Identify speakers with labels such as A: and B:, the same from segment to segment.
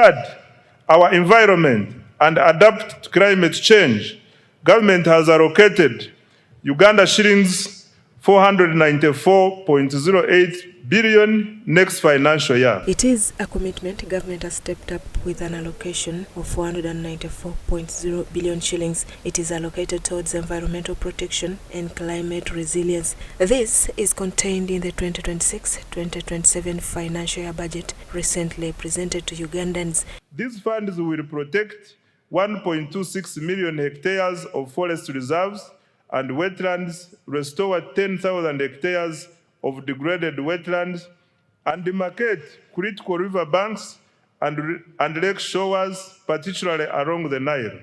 A: safeguard our environment and adapt to climate change, government has allocated Uganda shillings 494.08 billion next financial year.
B: It is a commitment government has stepped up with an allocation of 494.0 billion shillings. It is allocated towards environmental protection and climate resilience. This is contained in the 2026-2027 financial year budget recently presented to Ugandans.
A: These funds will protect 1.26 million hectares of forest reserves and wetlands, restore 10,000 hectares of degraded wetlands, and demarcate critical river banks and lake shores, particularly along the Nile.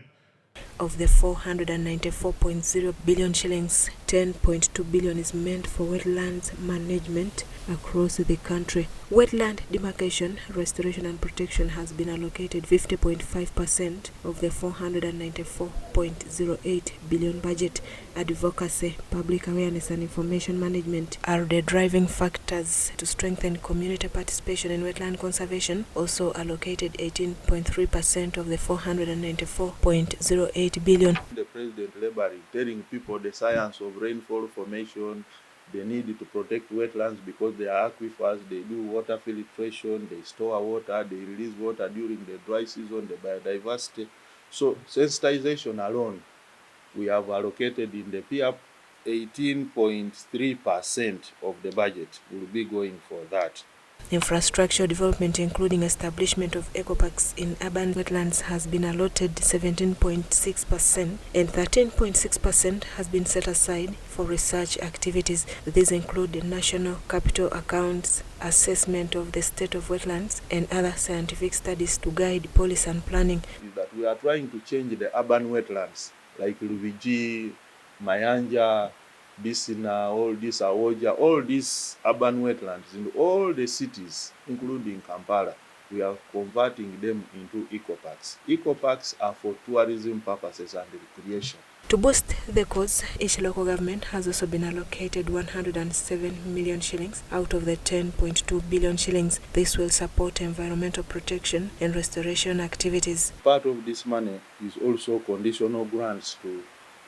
B: Of the 494.0 billion shillings, 10.2 billion is meant for wetlands management across the country. Wetland demarcation, restoration and protection has been allocated 50.5% of the 494.08 billion budget. Advocacy, public awareness and information management are the driving factors to strengthen community participation in wetland conservation. Also allocated 18.3% of the 494.08 billion.
C: The President Labour is telling people the science of rainfall formation, the need to protect wetlands because they are aquifers, they do water filtration, they store water, they release water during the dry season, the biodiversity. So sensitization alone, we have allocated in the PIAP 18.3% of the budget will be going for that.
B: Infrastructure development, including establishment of eco-parks in urban wetlands, has been allotted 17.6%, and 13.6% has been set aside for research activities. These include the national capital accounts, assessment of the state of wetlands, and other scientific studies to guide policy and planning.
C: That we are trying to change the urban wetlands like Luvigi, Mayanja, Bisina, all this Awoja, all these urban wetlands in all the cities, including Kampala, we are converting them into eco-parks. Eco-parks are for tourism purposes and recreation.
B: To boost the cause, each local government has also been allocated 107 million shillings out of the 10.2 billion shillings. This will support environmental protection and restoration activities.
C: Part of this money is also conditional grants to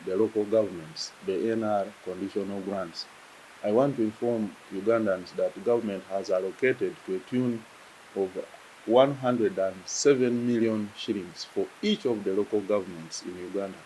C: the local governments, the NR conditional grants. I want to inform Ugandans that the government has allocated to a tune of 107 million shillings for each of the local governments in Uganda.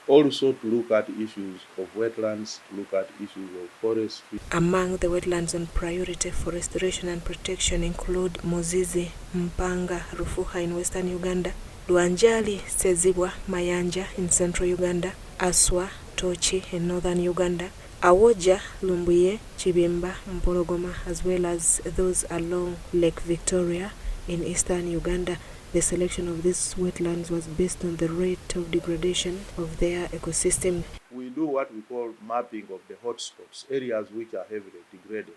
C: Also to look at issues of wetlands, to look at issues of forestry.
B: Among the wetlands on priority for restoration and protection include Muzizi, Mpanga, Rufuha in western Uganda, Lwanjali, Sezibwa, Mayanja in central Uganda, Aswa, Tochi in northern Uganda, Awoja, Lumbuye, Chibimba, Mpologoma, as well as those along Lake Victoria in eastern Uganda. The selection of these wetlands was based on the rate of degradation of their ecosystem.
C: We do what we call mapping of the hotspots, areas which are heavily degraded.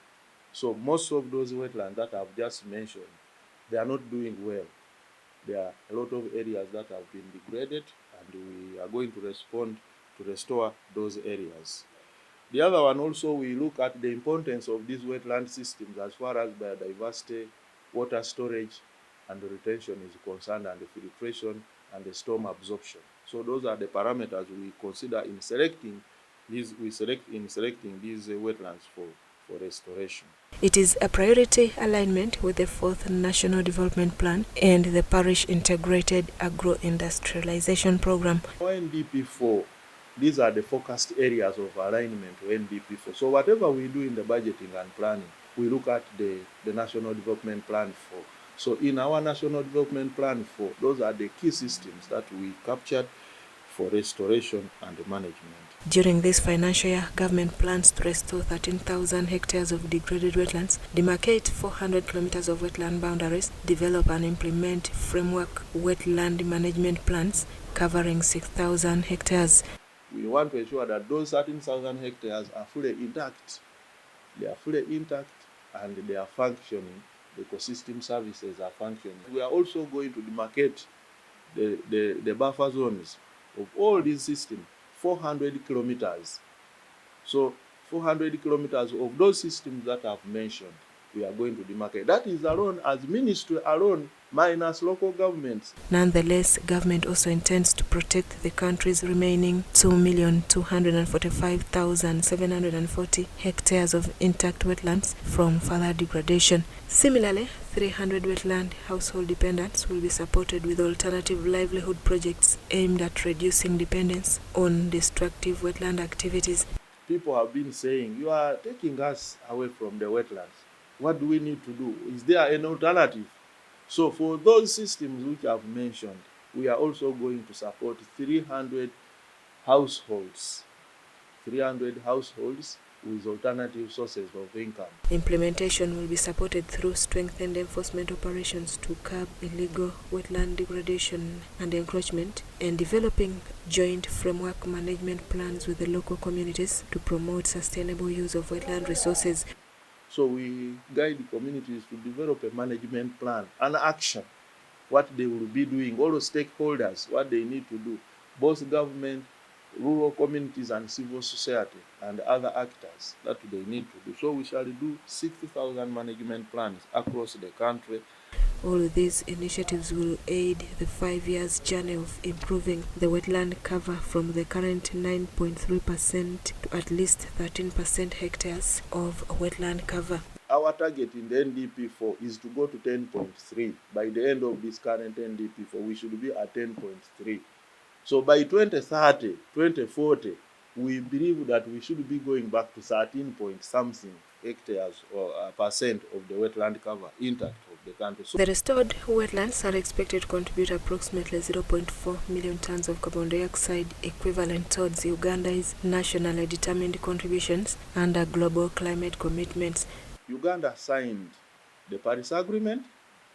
C: So most of those wetlands that I've just mentioned, they are not doing well. There are a lot of areas that have been degraded, and we are going to respond to restore those areas. The other one also, we look at the importance of these wetland systems as far as biodiversity, water storage, and the retention is concerned, and the filtration and the storm absorption. So those are the parameters we consider in selecting these. Selecting these wetlands for restoration.
B: It is a priority alignment with the 4th National Development Plan and the Parish Integrated Agro-Industrialization Program.
C: NDP4, these are the focused areas of alignment to NDP4. So whatever we do in the budgeting and planning, we look at the National Development Plan 4. So in our National Development Plan 4, those are the key systems that we captured for restoration and management.
B: During this financial year, government plans to restore 13,000 hectares of degraded wetlands, demarcate 400 kilometers of wetland boundaries, develop and implement framework wetland management plans covering 6,000 hectares.
C: We want to ensure that those 13,000 hectares are fully intact. They are fully intact and they are functioning. The ecosystem services are functioning. We are also going to demarcate the buffer zones of all these systems, 400 kilometers. So 400 kilometers of those systems that I've mentioned, we are going to demarcate. That is alone, as ministry alone, minus local governments.
B: Nonetheless, government also intends to protect the country's remaining 2,245,740 hectares of intact wetlands from further degradation. Similarly, 300 wetland household dependents will be supported with alternative livelihood projects aimed at reducing dependence on destructive wetland activities.
C: People have been saying, you are taking us away from the wetlands. What do we need to do? Is there an alternative? So for those systems which I've mentioned, we are also going to support 300 households with alternative sources of income.
B: Implementation will be supported through strengthened enforcement operations to curb illegal wetland degradation and encroachment, and developing joint framework management plans with the local communities to promote sustainable use of wetland resources.
C: So we guide the communities to develop a management plan and action, what they will be doing, all the stakeholders, what they need to do, both government, rural communities and civil society and other actors that they need to do. So we shall do 60,000 management plans across the country.
B: All of these initiatives will aid the 5 years journey of improving the wetland cover from the current 9.3% to at least 13% hectares of wetland cover.
C: Our target in the NDP4 is to go to 10.3. By the end of this current NDP4, we should be at 10.3. So by 2030, 2040, we believe that we should be going back to 13 point something hectares or percent of the wetland cover intact of the country. So
B: the restored wetlands are expected to contribute approximately 0.4 million tons of carbon dioxide equivalent towards Uganda's nationally determined contributions under global climate commitments.
C: Uganda signed the Paris Agreement,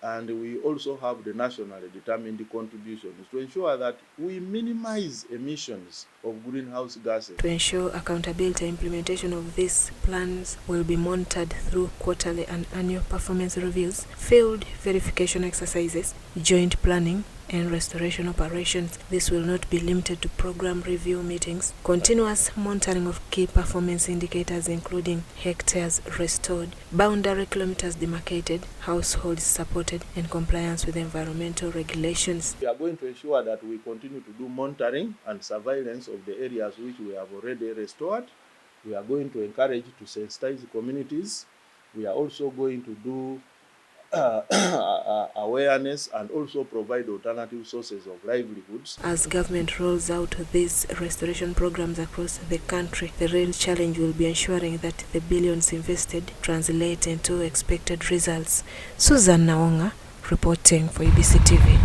C: and we also have the nationally determined contributions to ensure that we minimize emissions of greenhouse gases.
B: To ensure accountability, implementation of these plans will be monitored through quarterly and annual performance reviews, field verification exercises, joint planning, and restoration operations. This will not be limited to program review meetings. Continuous monitoring of key performance indicators including hectares restored, boundary kilometers demarcated, households supported, and compliance with environmental regulations.
C: We are going to ensure that we continue to do monitoring and surveillance of the areas which we have already restored. We are going to encourage to sensitize communities. We are also going to do awareness and also provide alternative sources of livelihoods.
B: As government rolls out these restoration programs across the country, the real challenge will be ensuring that the billions invested translate into expected results. Susan Naonga, reporting for UBC TV.